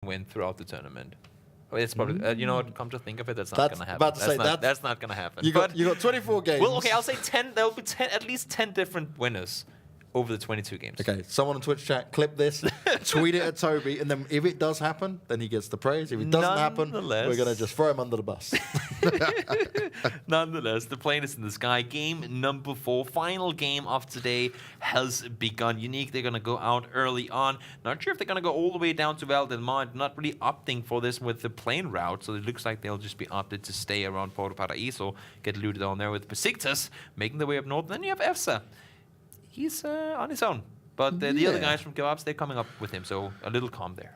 win throughout the tournament. It's probably, you know what, come to think of it, that's not going to happen. About to say, that's not going to happen. You got 24 games. Well, okay, I'll say 10. There will be at least 10 different winners over the 22 games. Okay, someone on Twitch chat, clip this, tweet it at Toby, and then if it does happen, then he gets the praise. If it doesn't happen, we're going to just throw him under the bus. Nonetheless, the plane is in the sky. Game number 4, final game of today has begun. Unique, they're going to go out early on. Not sure if they're going to go all the way down to Val del Mar. Not really opting for this with the plane route, so it looks like they'll just be opted to stay around Puerto Paraíso, get looted on there with BESIKTAS, making their way up north. Then you have EFSA. He's on his own. But the other guys from KEBAB'S, they're coming up with him, so a little calm there.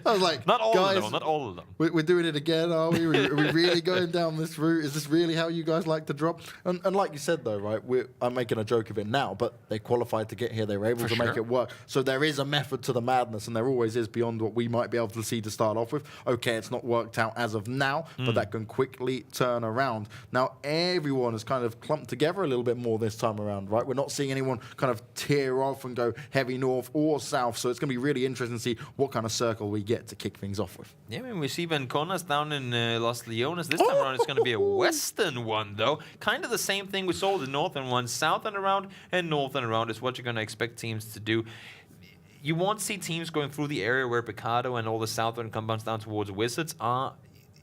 I was like, not all guys, of them, not all of them. We're doing it again, are we? Are we really going down this route? Is this really how you guys like to drop? And like you said, though, right, I'm making a joke of it now, but they qualified to get here. They were able to make it work. So there is a method to the madness, and there always is beyond what we might be able to see to start off with. Okay, it's not worked out as of now, but that can quickly turn around. Now, everyone has kind of clumped together a little bit more this time around, right? We're not seeing anyone kind of tear off and go heavy north or south, so it's going to be really interesting to see what kind of circle we get to kick things off with. Yeah, I mean, we see VENKONAS down in Los Leones. This time around, it's going to be a western one, though. Kind of the same thing we saw the northern one. South and around and north and around is what you're going to expect teams to do. You won't see teams going through the area where Picado and all the southern compounds down towards Wizards are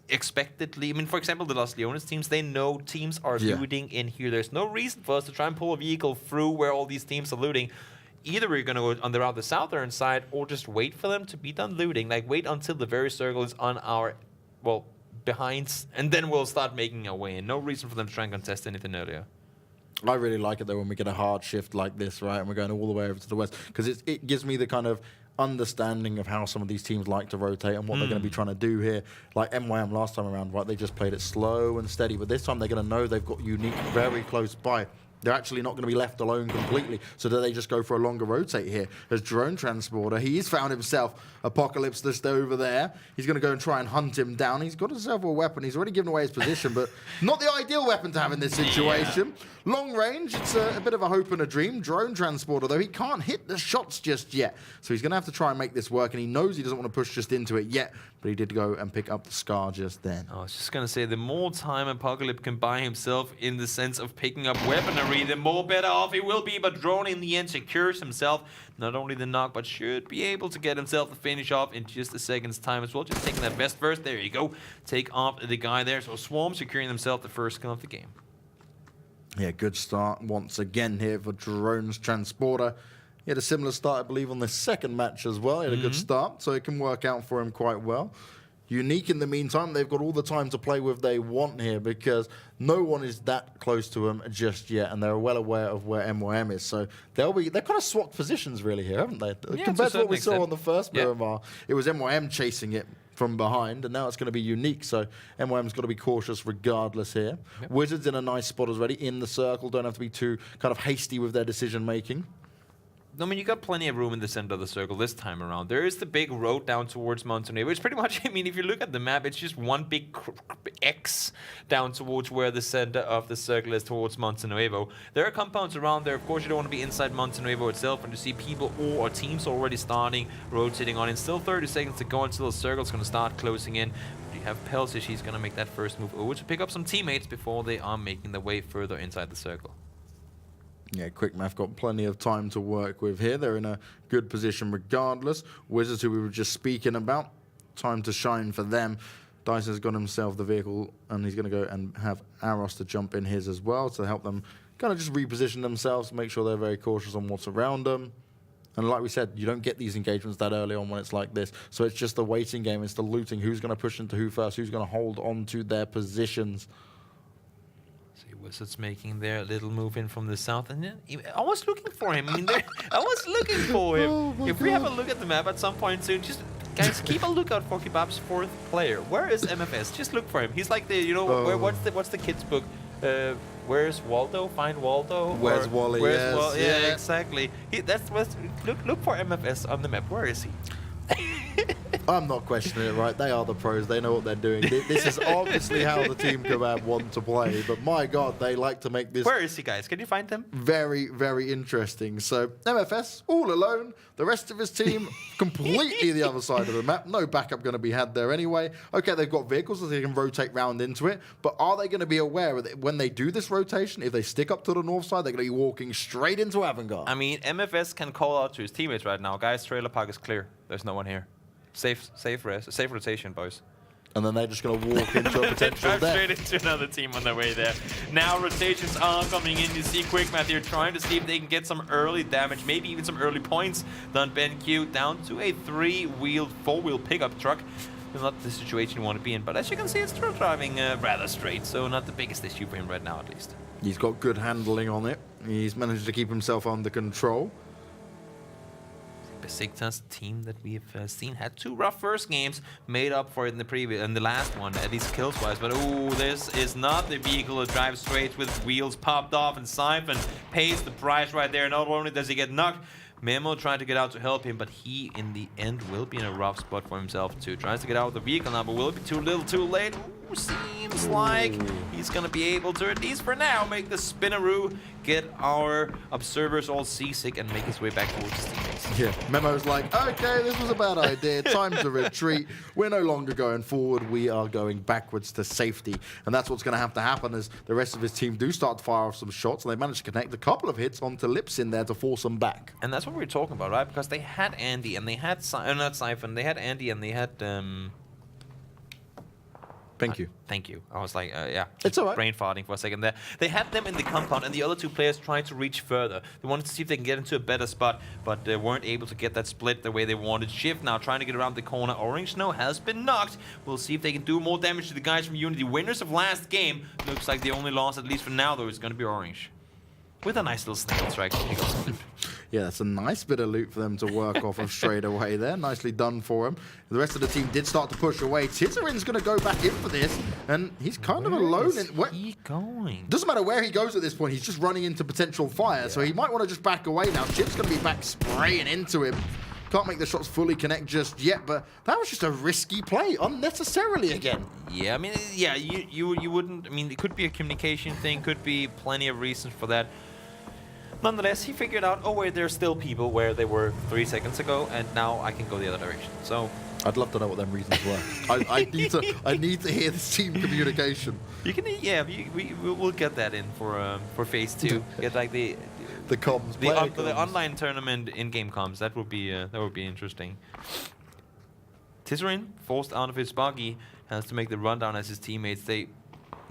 expectedly. I mean, for example, the Los Leones teams, they know teams are looting in here. There's no reason for us to try and pull a vehicle through where all these teams are looting. Either we're going to go on the southern side or just wait for them to be done looting. Like, wait until the very circle is on our, well, behinds, and then we'll start making our way in. No reason for them to try and contest anything earlier. I really like it, though, when we get a hard shift like this, right, and we're going all the way over to the west, because it gives me the kind of understanding of how some of these teams like to rotate and what they're going to be trying to do here. Like MYM last time around, right, they just played it slow and steady, but this time they're going to know they've got Unique very close by. They're actually not going to be left alone completely. So do they just go for a longer rotate here? As Drone Transporter, he's found himself Apocalypse just over there. He's going to go and try and hunt him down. He's got himself a weapon. He's already given away his position, but not the ideal weapon to have in this situation. Yeah. Long range, it's a bit of a hope and a dream. Drone Transporter, though, he can't hit the shots just yet. So he's going to have to try and make this work, and he knows he doesn't want to push just into it yet, but he did go and pick up the Scar just then. I was just going to say, the more time Apocalypse can buy himself in the sense of picking up weaponry, the more better off he will be. But Drone in the end secures himself not only the knock, but should be able to get himself the finish off in just a second's time as well. Just taking that vest first. There you go. Take off the guy there. So Swarm securing himself the first kill of the game. Yeah, good start once again here for Drone's Transporter. He had a similar start, I believe, on the second match as well. He had a good start, so it can work out for him quite well. Unique, in the meantime, they've got all the time to play with they want here, because no one is that close to them just yet, and they're well aware of where MYM is. So they've kind of swapped positions really here, haven't they? Yeah, compared to what we saw on the first Miramar, it was MYM chasing it from behind, and now it's going to be Unique. So MYM's got to be cautious regardless here. Wizards in a nice spot already in the circle. Don't have to be too kind of hasty with their decision making. I mean, you got plenty of room in the center of the circle this time around. There is the big road down towards Montenegro. It's pretty much, I mean, if you look at the map, it's just one big X down towards where the center of the circle is, towards Montenegro. There are compounds around there. Of course, you don't want to be inside Montenegro itself, and to see people or teams already starting, rotating on in. Still 30 seconds to go until the circle's going to start closing in. But you have Pelsish. He's going to make that first move over to pick up some teammates before they are making their way further inside the circle. Yeah, QUICKMATH got plenty of time to work with here. They're in a good position regardless. Wizards, who we were just speaking about, time to shine for them. Dyson's got himself the vehicle, and he's going to go and have Aros to jump in his as well to help them kind of just reposition themselves, make sure they're very cautious on what's around them. And like we said, you don't get these engagements that early on when it's like this. So it's just the waiting game. It's the looting. Who's going to push into who first? Who's going to hold on to their positions? Wizards making their little move in from the south, and then I was looking for him. I mean, I was looking for him. If we have a look at the map at some point soon, just guys keep a lookout for KEBAB'S fourth player. Where is MFS? Just look for him. He's like the, you know, what's the kids book? Where's Waldo? Find Waldo. Where's Wally? Where's Wally? Yeah, exactly. That's look for MFS on the map. Where is he? I'm not questioning it, right? They are the pros. They know what they're doing. This is obviously how the team Kebab want to play. But my God, they like to make this... Where is he, guys? Can you find him? Very, very interesting. So MFS, all alone. The rest of his team, completely the other side of the map. No backup going to be had there anyway. Okay, they've got vehicles so they can rotate round into it. But are they going to be aware that when they do this rotation, if they stick up to the north side, they're going to be walking straight into AVANGAR? I mean, MFS can call out to his teammates right now. Guys, trailer park is clear. There's no one here. Safe rotation, boys. And then they're just going to walk into a potential drive death. straight into another team on their way there. Now rotations are coming in. You see QUICKMATH here trying to see if they can get some early damage, maybe even some early points. Done BenQ down to a 3-wheeled, 4-wheel pickup truck. It's not the situation you want to be in, but as you can see, it's still driving rather straight, so not the biggest issue for him right now, at least. He's got good handling on it. He's managed to keep himself under control. BESIKTAS team that we've seen had 2 rough first games, made up for it in the last one, at least kills wise. But oh, this is not the vehicle to drive straight with wheels popped off, and Siphon pays the price right there. Not only does he get knocked, Memo trying to get out to help him, but he in the end will be in a rough spot for himself too. Tries to get out of the vehicle now, but will it be too little too late? Ooh, seems like he's gonna be able to, at least for now, make the spinneroo, get our observers all seasick and make his way back towards his teammates. Yeah, Memo's like, okay, this was a bad idea. Time to retreat. We're no longer going forward. We are going backwards to safety. And that's what's going to happen as the rest of his team do start to fire off some shots. And they managed to connect a couple of hits onto Lips in there to force them back. And that's what we were talking about, right? Because they had Andy and they had not Siphon. They had Andy and they had Thank you. Thank you. I was like, yeah. It's all right. Brain farting for a second there. They had them in the compound, and the other 2 players tried to reach further. They wanted to see if they can get into a better spot, but they weren't able to get that split the way they wanted. Shift now trying to get around the corner. Orange Snow has been knocked. We'll see if they can do more damage to the guys from Unity. Winners of last game. Looks like the only loss, at least for now, though, is going to be Orange. With a nice little snail strike. Yeah, that's a nice bit of loot for them to work off of straight away there. Nicely done for him. The rest of the team did start to push away. Tizzerin's going to go back in for this, and he's kind of alone. Where is he going? Doesn't matter where he goes at this point. He's just running into potential fire, so he might want to just back away now. Chip's going to be back spraying into him. Can't make the shots fully connect just yet, but that was just a risky play, unnecessarily again. Yeah, I mean, yeah, you wouldn't. I mean, it could be a communication thing, could be plenty of reasons for that. Nonetheless, he figured out, oh wait, there's still people where they were 3 seconds ago, and now I can go the other direction. So I'd love to know what them reasons were. I need to hear this team communication. you can, yeah, we'll get that in for phase 2. Get like the comms, the online tournament in-game comms. That would be interesting. Tisserin, forced out of his buggy, has to make the rundown as his teammates. They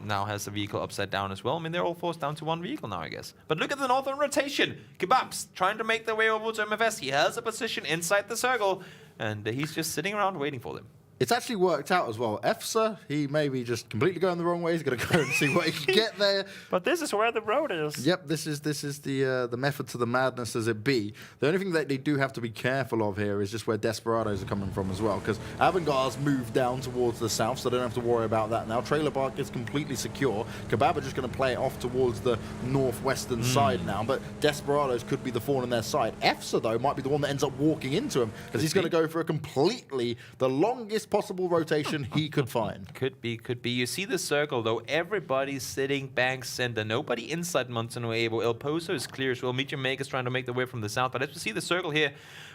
now has the vehicle upside down as well. I mean, they're all forced down to 1 vehicle now, I guess. But look at the northern rotation. KEBAB'S trying to make their way over to MFS. He has a position inside the circle, and he's just sitting around waiting for them. It's actually worked out as well. EFSA, he may be just completely going the wrong way. He's going to go and see what he can get there. But this is where the road is. Yep, this is the method to the madness as it be. The only thing that they do have to be careful of here is just where Desperados are coming from as well, because AVANGAR's moved down towards the south, so they don't have to worry about that now. Trailer Park is completely secure. KEBAB are just going to play it off towards the northwestern side now, but Desperados could be the thorn in their side. EFSA, though, might be the one that ends up walking into him, because he's going to go for a completely the longest possible rotation he could find. Could be. You see the circle, though. Everybody's sitting bank center. Nobody inside Montenuevo. El Pozo is clear as well. MEETYOURMAKERS trying to make their way from the south. But as we see the circle here,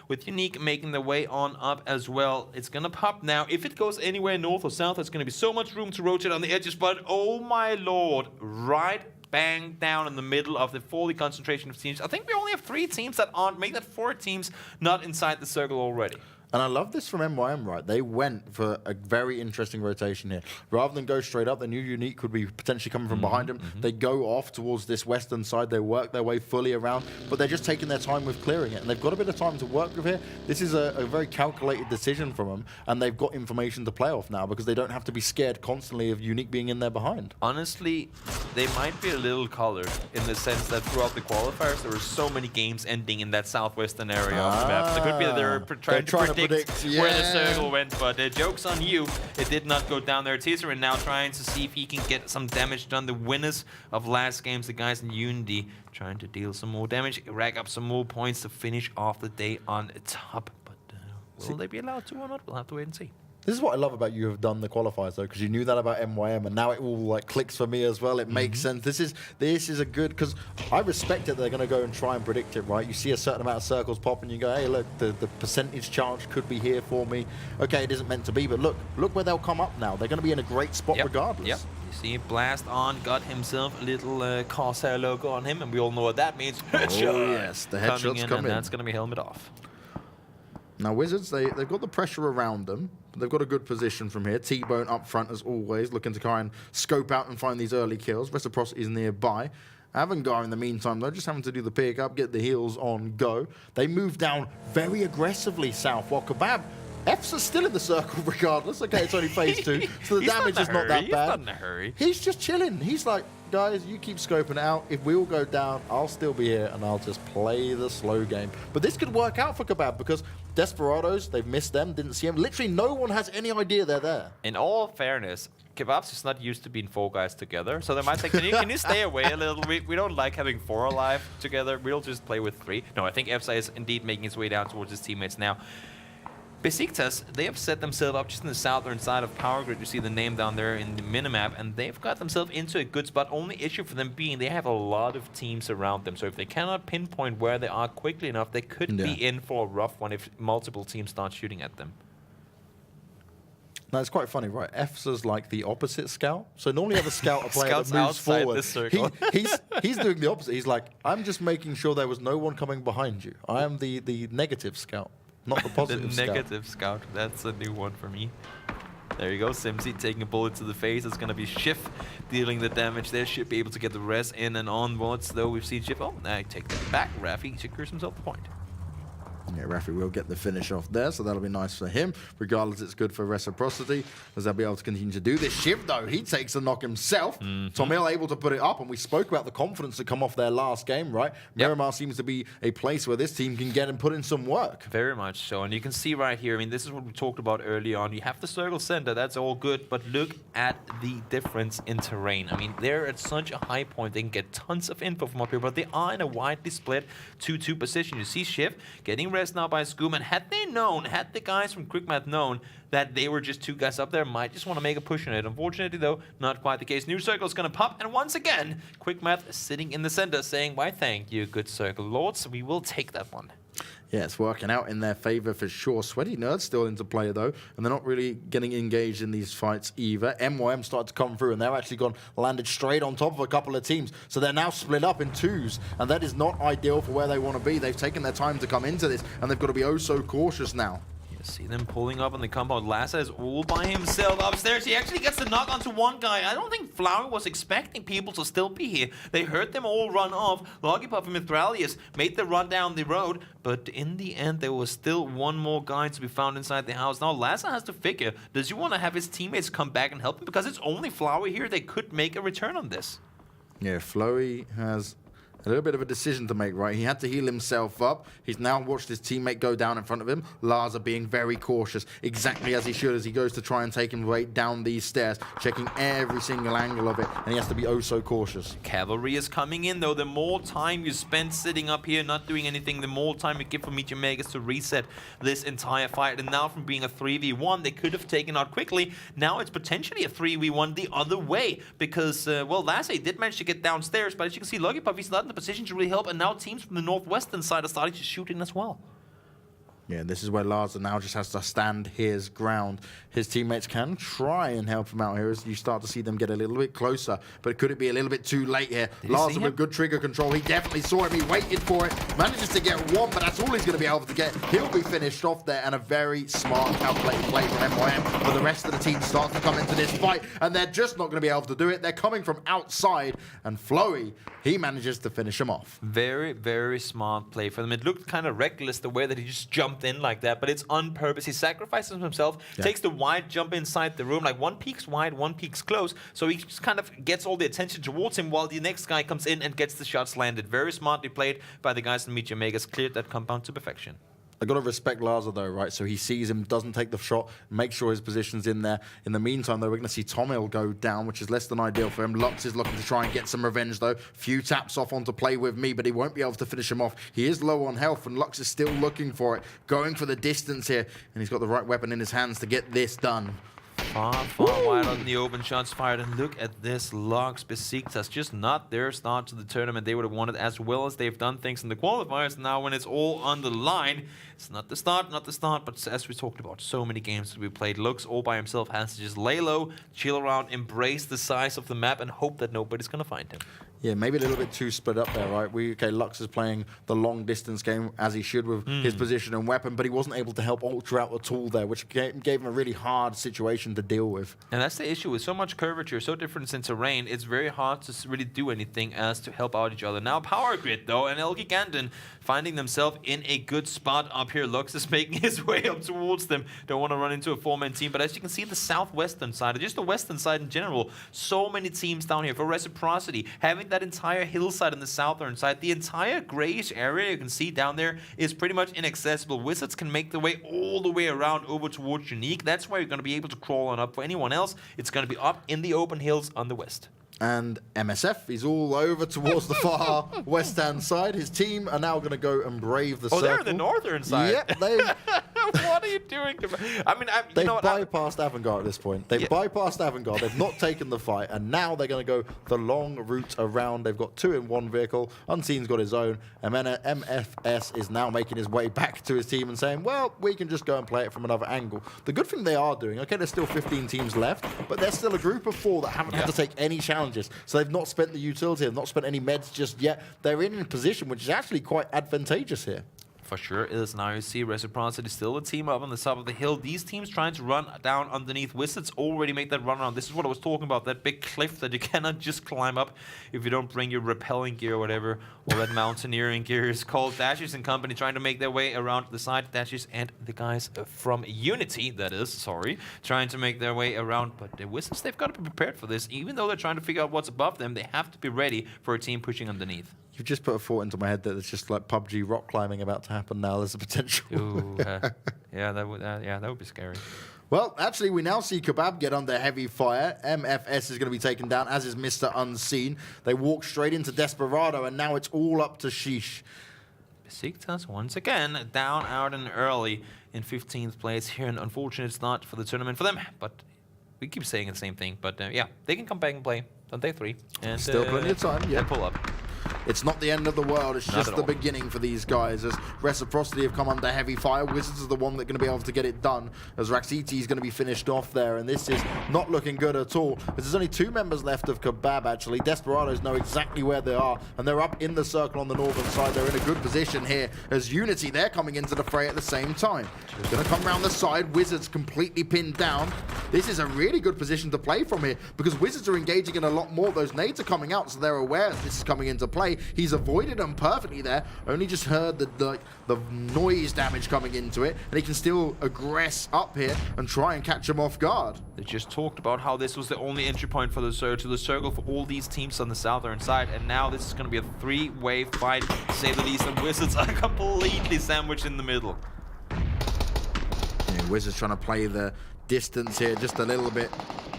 with Unique making their way on up as well, it's going to pop now. If it goes anywhere north or south, there's going to be so much room to rotate on the edges. But, oh my lord, right bang down in the middle of the fully concentration of teams. I think we only have 3 teams that aren't, make that 4 teams not inside the circle already. And I love this from MYM, right? They went for a very interesting rotation here. Rather than go straight up, they knew Unique could be potentially coming from behind him. They go off towards this western side. They work their way fully around, but they're just taking their time with clearing it. And they've got a bit of time to work with here. This is a very calculated decision from them, and they've got information to play off now because they don't have to be scared constantly of Unique being in there behind. Honestly, they might be a little colored in the sense that throughout the qualifiers, there were so many games ending in that southwestern area of the map. So it could be that they're trying to predict where the circle went, but joke's on you. It did not go down there. Tisserin now trying to see if he can get some damage done. The winners of last games, the guys in Unity, trying to deal some more damage, rack up some more points to finish off the day on top. But Will they be allowed to or not? We'll have to wait and see. This is what I love about you have done the qualifiers though, because you knew that about MYM, and now it all like clicks for me as well. It makes sense. This is a good, because I respect it. They're going to go and try and predict it, right? You see a certain amount of circles pop, and you go, hey, look, the percentage chance could be here for me. Okay, it isn't meant to be, but look where they'll come up now. They're going to be in a great spot regardless. Yep. You see, Blast on got himself a little Corsair logo on him, and we all know what that means. Headshot. Oh yes, the headshots come in. And that's going to be helmet off. Now, Wizards, they've got the pressure around them. But they've got a good position from here. T-Bone up front, as always, looking to try and scope out and find these early kills. Reciprocity is nearby. AVANGAR, in the meantime, though, just having to do the pick-up, get the heals on go. They move down very aggressively south, while KEBAB, F's are still in the circle regardless. Okay, it's only phase 2, so the damage is not that bad. He's not in a hurry. He's just chilling. He's like, guys, you keep scoping it out. If we all go down, I'll still be here, and I'll just play the slow game. But this could work out for KEBAB, because Desperados, they've missed them, didn't see them. Literally, no one has any idea they're there. In all fairness, KEBAB'S is not used to being 4 guys together, so they might say, can you stay away a little? We don't like having 4 alive together. We'll just play with 3. No, I think EFSA is indeed making its way down towards his teammates now. BESIKTAS, they have set themselves up just in the southern side of Power Grid. You see the name down there in the minimap, and they've got themselves into a good spot. Only issue for them being they have a lot of teams around them. So if they cannot pinpoint where they are quickly enough, they could be in for a rough one if multiple teams start shooting at them. Now, it's quite funny, right? F's like the opposite scout. So normally you have a scout, a player that moves outside forward. this circle. He's doing the opposite. He's like, I'm just making sure there was no one coming behind you. I am the negative scout. Not the positive The negative scout. That's a new one for me. There you go. Simsy taking a bullet to the face. It's going to be Schiff dealing the damage there. Should be able to get the res in and onwards, though. We've seen Schiff. Oh, I take that back. Rafi secures himself the point. Yeah, Rafi will get the finish off there, so that'll be nice for him. Regardless, it's good for Reciprocity, as they'll be able to continue to do this. Shiv, though, he takes a knock himself. Tom Hill able to put it up, and we spoke about the confidence that come off their last game, right? Miramar seems to be a place where this team can get and put in some work. Very much so, and you can see right here, I mean, this is what we talked about early on. You have the circle center, that's all good, but look at the difference in terrain. I mean, they're at such a high point, they can get tons of info from up here, but they are in a widely split 2-2 position. You see Shiv getting rest now by Scoom, and had the guys from QUICKMATH known that they were just 2 guys up there, might just want to make a push on it. Unfortunately, though, not quite the case. New circle is going to pop, and once again, QUICKMATH sitting in the center saying, why thank you, good circle lords, we will take that one. Yeah, it's working out in their favor for sure. Sweaty Nerd's still into play, though, and they're not really getting engaged in these fights either. MYM started to come through, and they're actually landed straight on top of a couple of teams. So they're now split up in 2s, and that is not ideal for where they want to be. They've taken their time to come into this, and they've got to be oh so cautious now. See them pulling up on the compound. Lassa is all by himself upstairs. He actually gets the knock onto one guy. I don't think Flower was expecting people to still be here. They heard them all run off. Logipuff and Mithralius made the run down the road, but in the end, there was still one more guy to be found inside the house. Now, Lassa has to figure, does he want to have his teammates come back and help him? Because it's only Flower here. They could make a return on this. Yeah, Flowey has a little bit of a decision to make, right? He had to heal himself up. He's now watched his teammate go down in front of him. Larza being very cautious, exactly as he should, as he goes to try and take him right down these stairs, checking every single angle of it, and he has to be oh so cautious. Cavalry is coming in, though. The more time you spend sitting up here not doing anything, the more time you give for MEETYOURMAKERS to reset this entire fight. And now from being a 3v1, they could have taken out quickly. Now it's potentially a 3v1 the other way, because, well, Lassie did manage to get downstairs, but as you can see, Logipuff, he's not in the position to really help, and now teams from the northwestern side are starting to shoot in as well. Yeah, this is where Larza now just has to stand his ground. His teammates can try and help him out here as you start to see them get a little bit closer. But could it be a little bit too late here? Larza with good trigger control. He definitely saw him. He waited for it. Manages to get one, but that's all he's going to be able to get. He'll be finished off there, and a very smart, calculated play from MYM. But the rest of the team starts to come into this fight, and they're just not going to be able to do it. They're coming from outside, and Flowey, he manages to finish him off. Very, very smart play for them. It looked kind of reckless the way that he just jumped in like that, but it's on purpose. He sacrifices himself, takes the wide jump inside the room, like one peeks wide, one peeks close, so he just kind of gets all the attention towards him while the next guy comes in and gets the shots landed. Very smartly played by the guys in MEETYOURMAKERS, cleared that compound to perfection. I got to respect Laza though, right? So he sees him, doesn't take the shot, make sure his position's in there. In the meantime, though, we're going to see Tomil go down, which is less than ideal for him. Lux is looking to try and get some revenge, though. Few taps off on to play with me, but he won't be able to finish him off. He is low on health, and Lux is still looking for it, going for the distance here, and he's got the right weapon in his hands to get this done. Far wide on the open, shots fired, and look at this. Lux, BESIKTAS, just not their start to the tournament they would have wanted, as well as they've done things in the qualifiers. Now when it's all on the line, it's not the start, but as we talked about, so many games that we played, Lux all by himself has to just lay low, chill around, embrace the size of the map, and hope that nobody's gonna find him. Yeah, maybe a little bit too split up there, right? Lux is playing the long distance game as he should with his position and weapon, but he wasn't able to help Ultra out at all there, which gave him a really hard situation to deal with. And that's the issue with so much curvature, so different in terrain. It's very hard to really do anything as to help out each other. Now Power Grid though, and ELGIGANTEN finding themselves in a good spot up here. Lux is making his way up towards them. Don't want to run into a four-man team, but as you can see, the southwestern side, or just the western side in general, so many teams down here for Reciprocity. Having that entire hillside on the southern side, the entire grayish area you can see down there is pretty much inaccessible. Wizards can make their way all the way around over towards Unique. That's where you're going to be able to crawl on up. For anyone else, it's going to be up in the open hills on the west. And MSF is all over towards the far west-hand side. His team are now going to go and brave the circle. Oh, they're in the northern side. Yep, they... What are you doing? I mean, they've bypassed AVANGAR at this point. They've bypassed AVANGAR. They've not taken the fight, and now they're going to go the long route around. They've got 2 in 1 vehicle. Unseen's got his own. And then MFS is now making his way back to his team and saying, well, we can just go and play it from another angle. The good thing they are doing, okay, there's still 15 teams left, but there's still a group of 4 that haven't had to take any challenges. So they've not spent the utility, they've not spent any meds just yet. They're in a position which is actually quite advantageous here. For sure is. Now you see Reciprocity still a team up on the top of the hill. These teams trying to run down underneath. Wizards already made that run around. This is what I was talking about, that big cliff that you cannot just climb up if you don't bring your rappelling gear or whatever, or that mountaineering gear is called. Dashes and company trying to make their way around the side. Dashes and the guys from Unity, that is, sorry, trying to make their way around. But the Wizards, they've got to be prepared for this. Even though they're trying to figure out what's above them, they have to be ready for a team pushing underneath. You've just put a thought into my head that it's just like PUBG rock climbing about to happen now. There's a potential. Ooh, yeah, that would be scary. Well, actually, we now see KEBAB get under heavy fire. MFS is going to be taken down, as is Mr. Unseen. They walk straight into Desperado, and now it's all up to Sheesh. BESIKTAS once again down out and early in 15th place here. An unfortunate start for the tournament for them, but we keep saying the same thing. But yeah, they can come back and play on day 3. And still plenty of time, yeah. And pull up. It's not the end of the world, it's just the beginning for these guys. As Reciprocity have come under heavy fire, Wizards are the one that's going to be able to get it done, as RECIPROCITY is going to be finished off there, and this is not looking good at all. But there's only 2 members left of KEBAB, actually. Desperados know exactly where they are, and they're up in the circle on the northern side. They're in a good position here, as Unity, they're coming into the fray at the same time. Going to come around the side, Wizards completely pinned down. This is a really good position to play from here, because Wizards are engaging in a lot more. Those nades are coming out, so they're aware that this is coming into play. He's avoided them perfectly there. Only just heard the noise damage coming into it, and he can still aggress up here and try and catch him off guard. They just talked about how this was the only entry point for the circle for all these teams on the southern side, and now this is going to be a 3-way fight, to say the least, and Wizards are completely sandwiched in the middle. Yeah, Wizards trying to play the distance here just a little bit.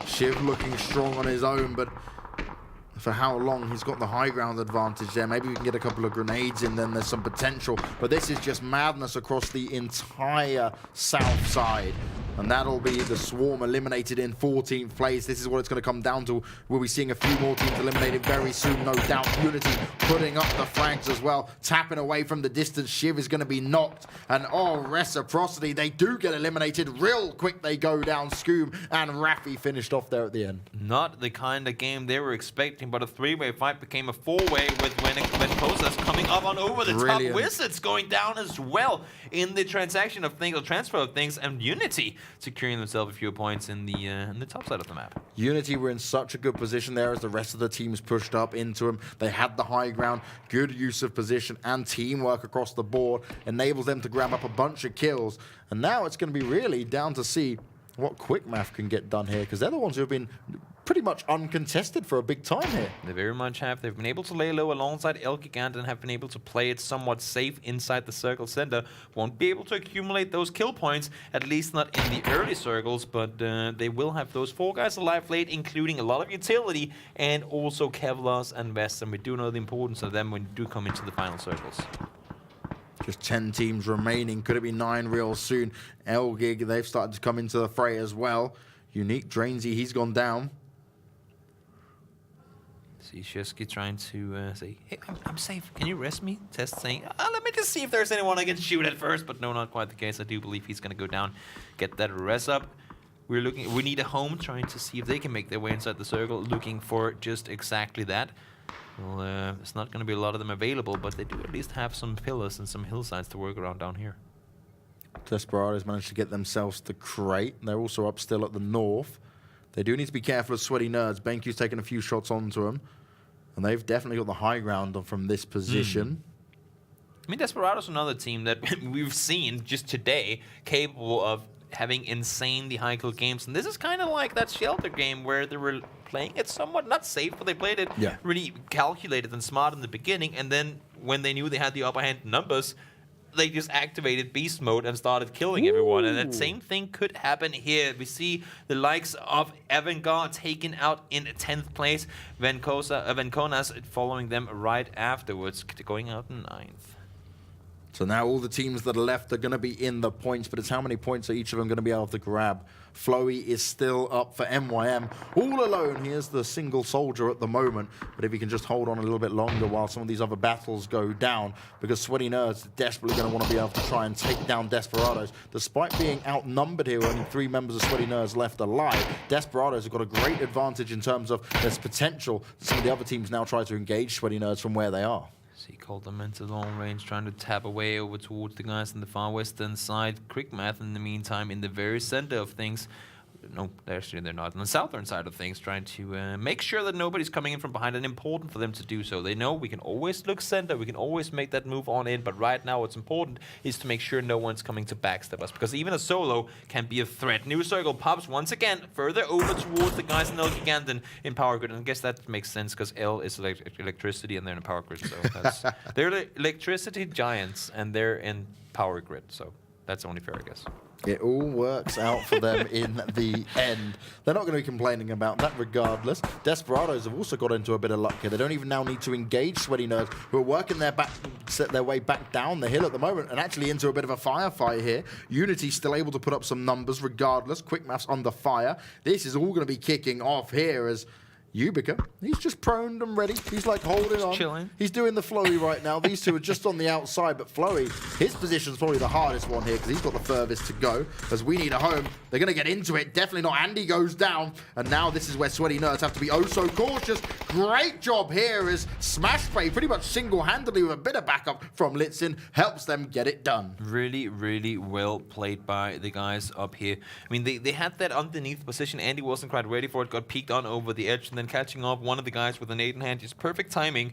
Shiv looking strong on his own, but for how long? He's got the high ground advantage there. Maybe we can get a couple of grenades in, then there's some potential. But this is just madness across the entire south side. And that'll be the Swarm eliminated in 14th place. This is what it's going to come down to. We'll be seeing a few more teams eliminated very soon, no doubt. Unity putting up the flags as well, tapping away from the distance. Shiv is going to be knocked. And oh, Reciprocity, they do get eliminated. Real quick they go down. Scoob and Raffi finished off there at the end. Not the kind of game they were expecting, but a 3-way fight became a 4-way with VENKONAS coming up on over the top. Wizards going down as well in the transaction of things, or transfer of things, and Unity securing themselves a few points in the top side of the map. Unity were in such a good position there as the rest of the teams pushed up into them. They had the high ground, good use of position and teamwork across the board, enables them to grab up a bunch of kills. And now it's going to be really down to see what QUICKMATH can get done here, because they're the ones who have been pretty much uncontested for a big time here. They very much have. They've been able to lay low alongside ELGIGANTEN and have been able to play it somewhat safe inside the circle center. Won't be able to accumulate those kill points, at least not in the early circles, but they will have those 4 guys alive late, including a lot of utility and also Kevlar's and Vest, and we do know the importance of them when you do come into the final circles. Just 10 teams remaining. Could it be 9 real soon? Elgig, they've started to come into the fray as well. Unique, Drainsy, he's gone down. Shesky trying to say, hey, I'm safe. Can you rest me? Test saying, let me just see if there's anyone I can shoot at first. But no, not quite the case. I do believe he's going to go down, get that res up. We need a home, trying to see if they can make their way inside the circle, looking for just exactly that. Well, there's not going to be a lot of them available, but they do at least have some pillars and some hillsides to work around down here. Desperado's managed to get themselves the crate. They're also up still at the north. They do need to be careful of Sweaty Nerds. BenQ's taking a few shots onto him. And they've definitely got the high ground from this position. I mean, Desperado's another team that we've seen just today capable of having insanely high kill games. And this is kind of like that Shelter game where they were playing it somewhat not safe, but they played it really calculated and smart in the beginning. And then when they knew they had the upper hand in numbers, they just activated beast mode and started killing everyone. And that same thing could happen here. We see the likes of AVANGAR taken out in 10th place. VENKONAS following them right afterwards, going out in 9th. So now all the teams that are left are going to be in the points, but it's how many points are each of them going to be able to grab. Flowy is still up for MYM. All alone, he is the single soldier at the moment, but if he can just hold on a little bit longer while some of these other battles go down, because Sweaty Nerds are desperately going to want to be able to try and take down Desperados. Despite being outnumbered here, only 3 members of Sweaty Nerds left alive, Desperados have got a great advantage in terms of there's potential. Some of the other teams now try to engage Sweaty Nerds from where they are. See, called them into long range, trying to tap away over towards the guys on the far western side. QUICKMATH, in the meantime, in the very center of things. No, actually, they're not. On the southern side of things, trying to make sure that nobody's coming in from behind, and important for them to do so. They know we can always look center, we can always make that move on in, but right now what's important is to make sure no one's coming to backstab us, because even a solo can be a threat. New circle pops once again, further over towards the guys in ELGIGANTEN in power grid, and I guess that makes sense, because L is electricity and they're in a power grid, so that's, they're the electricity giants, and they're in power grid, so that's only fair, I guess. It all works out for them in the end. They're not going to be complaining about that regardless. Desperados have also got into a bit of luck here. They don't even now need to engage Sweaty Nerds, who are working their way back down the hill at the moment and actually into a bit of a firefight here. Unity's still able to put up some numbers regardless. QUICKMATH's under fire. This is all going to be kicking off here as Yubica, he's just proned and ready. He's like holding on. Chilling. He's doing the Flowy right now. These two are just on the outside, but Flowy, his position's probably the hardest one here because he's got the furthest to go. As we need a home, they're going to get into it. Definitely not. Andy goes down, and now this is where Sweaty Nerds have to be oh so cautious. Great job here as Smash Spray pretty much single-handedly with a bit of backup from Litzin helps them get it done. Really, really well played by the guys up here. I mean, they had that underneath position. Andy wasn't quite ready for it, got peeked on over the edge, and then catching off one of the guys with an 8 in hand. Just perfect timing.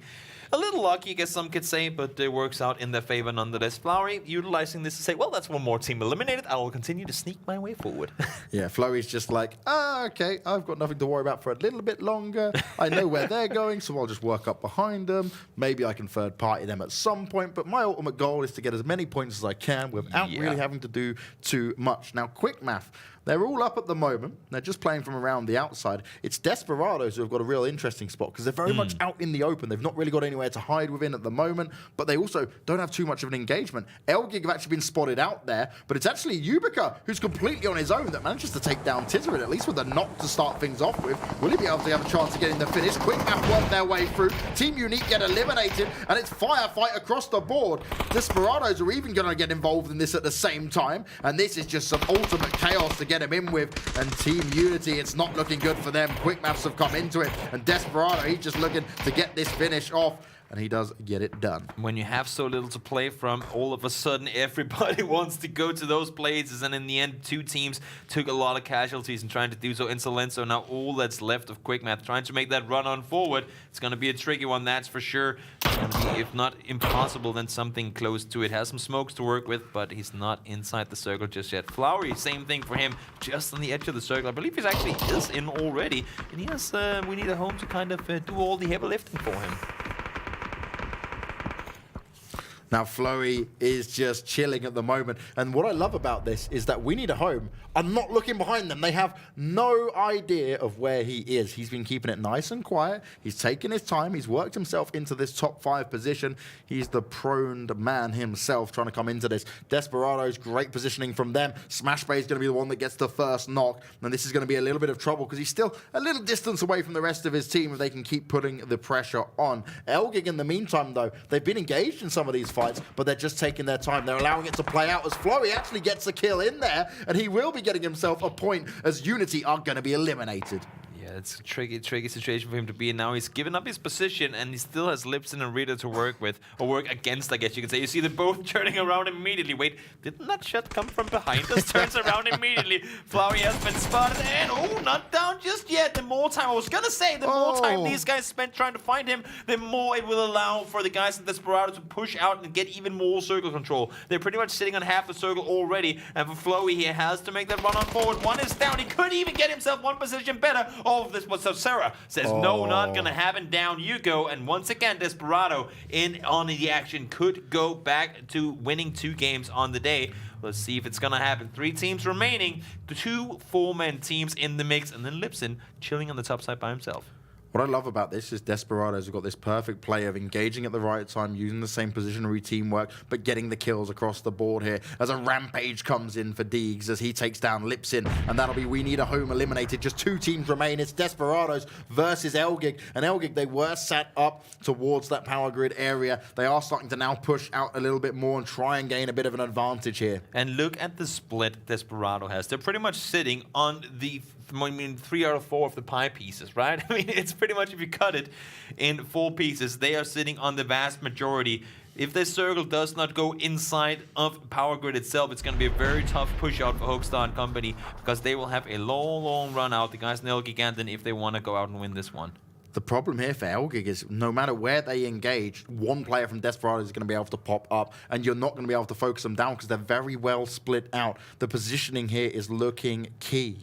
A little lucky, I guess some could say, but it works out in their favor nonetheless. Flowery utilizing this to say, well, that's one more team eliminated. I will continue to sneak my way forward. Yeah, Flowy's just like, okay, I've got nothing to worry about for a little bit longer. I know where they're going, so I'll just work up behind them. Maybe I can third party them at some point, but my ultimate goal is to get as many points as I can without really having to do too much. Now, QUICKMATH, they're all up at the moment. They're just playing from around the outside. It's Desperados who have got a real interesting spot because they're very much out in the open. They've not really got anywhere to hide within at the moment, but they also don't have too much of an engagement. Elgig have actually been spotted out there, but it's actually Yubica who's completely on his own that manages to take down Tizzerin, at least with a knock to start things off with. Will he be able to have a chance of getting the finish? QUICKMATH work their way through. Team Unique get eliminated, and it's firefight across the board. Desperados are even going to get involved in this at the same time, and this is just some ultimate chaos to get him in with. And Team Unity, it's not looking good for them. QUICKMATHs have come into it, and Desperado, he's just looking to get this finish off. and he does get it done. When you have so little to play from, all of a sudden everybody wants to go to those places, and in the end, two teams took a lot of casualties in trying to do so. Insolenzo, now all that's left of QUICKMATH, trying to make that run on forward. It's going to be a tricky one, that's for sure. It's going to be, if not impossible, then something close to it. Has some smokes to work with, but he's not inside the circle just yet. Flowery, same thing for him, just on the edge of the circle. I believe he's actually is in already, and he has, we need a home to kind of do all the heavy lifting for him. Now, Flurry is just chilling at the moment. And what I love about this is that We Need a Home are not looking behind them. They have no idea of where he is. He's been keeping it nice and quiet. He's taken his time. He's worked himself into this top 5 position. He's the proned man himself trying to come into this. Desperado's great positioning from them. Smash Bay is going to be the one that gets the first knock. And this is going to be a little bit of trouble because he's still a little distance away from the rest of his team if they can keep putting the pressure on. Elgig, in the meantime, though, they've been engaged in some of these fights, but they're just taking their time. They're allowing it to play out as Flurry actually gets a kill in there, and he will be getting himself a point as Unity are going to be eliminated. Yeah, it's a tricky situation for him to be in now. He's given up his position, and he still has Lipson and Rita to work with, or work against, I guess you could say. You see them both turning around immediately. Wait, didn't that shot come from behind us? Turns around immediately. Flowery has been spotted, and oh, not down just yet. The more time, I was gonna say, the more time these guys spend trying to find him, the more it will allow for the guys in Desperado to push out and get even more circle control. They're pretty much sitting on half the circle already, and for Flowey, he has to make that run on forward. One is down. He could even get himself one position better. All of this was so Sarah says, no, not gonna happen. Down you go. And once again, Desperado in on the action could go back to winning 2 games on the day. Let's see if it's gonna happen. 3 teams remaining, 2 4-man teams in the mix, and then Lipson chilling on the top side by himself. What I love about this is Desperados have got this perfect play of engaging at the right time, using the same positionary teamwork, but getting the kills across the board here as a rampage comes in for Deegs as he takes down Lipson, and that'll be We Need a Home eliminated. Just 2 teams remain. It's Desperados versus Elgig, and Elgig, they were set up towards that power grid area. They are starting to now push out a little bit more and try and gain a bit of an advantage here. And look at the split Desperado has. They're pretty much sitting on the 3 out of 4 of the pie pieces, right? I mean, it's pretty much, if you cut it in 4 pieces, they are sitting on the vast majority. If this circle does not go inside of Power Grid itself, it's going to be a very tough push out for Hoekstra and company, because they will have a long run out, the guys in ELGIGANTEN, if they want to go out and win this one. The problem here for Elgig is no matter where they engage, one player from Desperado is going to be able to pop up, and you're not going to be able to focus them down because they're very well split out. The positioning here is looking key.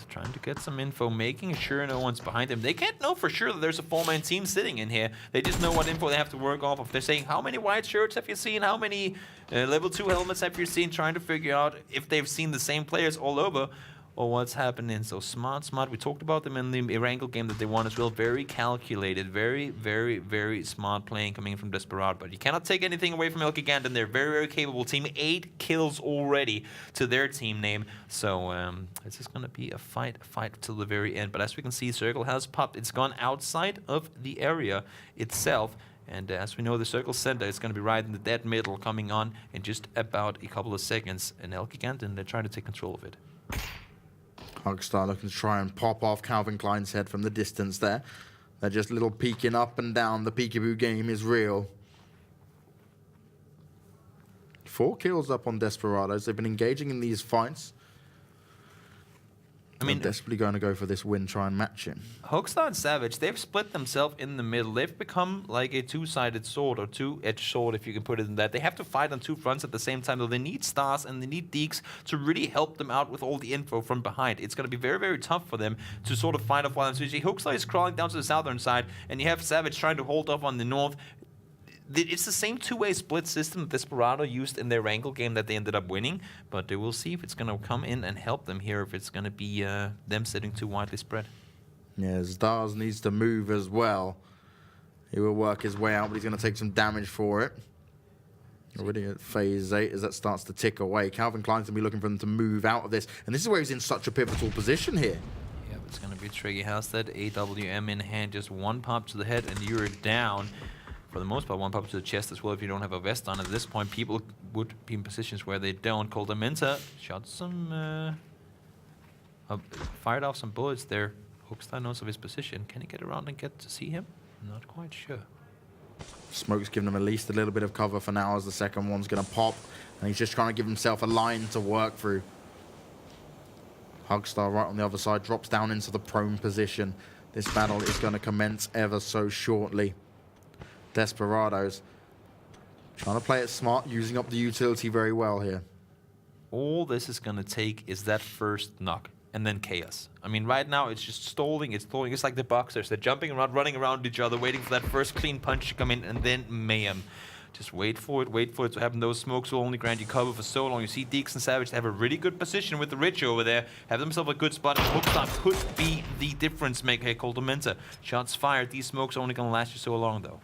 Trying to get some info, making sure no one's behind them. They can't know for sure that there's a 4-man team sitting in here. They just know what info they have to work off of. They're saying, how many white shirts have you seen? How many level 2 helmets have you seen? Trying to figure out if they've seen the same players all over or what's happening. So smart. We talked about them in the Erangel game that they won as well. Very calculated, very smart playing coming in from Desperado. But you cannot take anything away from ELGIGANTEN. They're a very capable team. 8 kills already to their team name. So this is going to be a fight till the very end. But as we can see, Circle has popped. It's gone outside of the area itself. And as we know, the circle center is going to be right in the dead middle, coming on in just about a couple of seconds. And ELGIGANTEN, they're trying to take control of it. Hoekstra looking to try and pop off Calvin Klein's head from the distance there. They're just little peeking up and down. The peekaboo game is real. 4 kills up on Desperados. They've been engaging in these fights. I mean, desperately going to go for this win, try and match him. Hoekstra and Savage, they've split themselves in the middle. They've become like a 2-sided sword, or 2-edged sword, if you can put it in that. They have to fight on 2 fronts at the same time, though. They need stars and they need Deeks to really help them out with all the info from behind. It's going to be very tough for them to sort of fight off while Hoekstra is crawling down to the southern side, and you have Savage trying to hold off on the north. It's the same 2-way split system that Desperado used in their Erangel game that they ended up winning, but we'll see if it's going to come in and help them here, if it's going to be them sitting too widely spread. Yeah, Zdars needs to move as well. He will work his way out, but he's going to take some damage for it. Already at phase 8 as that starts to tick away. Calvin Klein's going to be looking for them to move out of this, and this is where he's in such a pivotal position here. Yeah, but it's going to be tricky. How's that AWM in hand? Just 1 pop to the head and you're down. For the most part, 1 pop to the chest as well if you don't have a vest on. At this point, people would be in positions where they don't. Coldamenta shot some... fired off some bullets there. Hoekstra knows of his position. Can he get around and get to see him? Not quite sure. Smoke's giving him at least a little bit of cover for now as the second one's going to pop. And he's just trying to give himself a line to work through. Hugstar right on the other side drops down into the prone position. This battle is going to commence ever so shortly. Desperados trying to play it smart, using up the utility very well here. All this is going to take is that first knock and then chaos. I mean, right now it's just stalling, it's stalling. It's like the boxers. They're jumping around, running around each other, waiting for that first clean punch to come in, and then mayhem. Just wait for it to happen. Those smokes will only grant you cover for so long. You see Deeks and Savage have a really good position with the Rich over there. Have themselves a good spot. And Hookstar could be the difference maker here, Coldamenta. Shots fired. These smokes are only going to last you so long, though.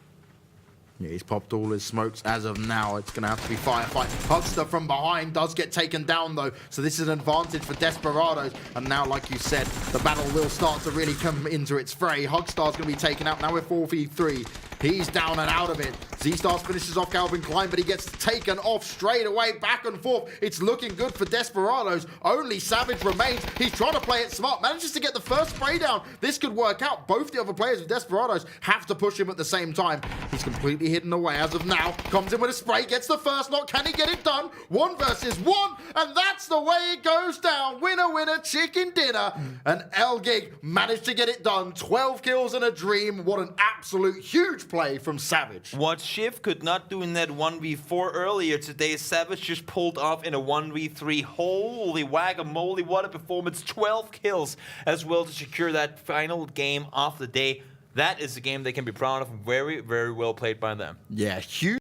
Yeah, he's popped all his smokes as of now. It's going to have to be firefight. Hugstar from behind does get taken down, though. So this is an advantage for Desperados. And now, like you said, the battle will start to really come into its fray. Hugstar's going to be taken out. Now we're 4v3. He's down and out of it. Z-Stars finishes off Calvin Klein, but he gets taken off straight away, back and forth. It's looking good for Desperados. Only Savage remains. He's trying to play it smart. Manages to get the first spray down. This could work out. Both the other players of Desperados have to push him at the same time. He's completely hidden away as of now. Comes in with a spray, gets the first knock. Can he get it done? 1 versus 1, and that's the way it goes down. Winner, winner, chicken dinner. And ELGIG managed to get it done. 12 kills and a dream. What an absolute huge play from Savage. What Shiv could not do in that 1v4 earlier today, Savage just pulled off in a 1v3. Holy whack-a-mole, what a performance. 12 kills as well to secure that final game of the day. That is a game they can be proud of. Very, very well played by them. Yeah, huge.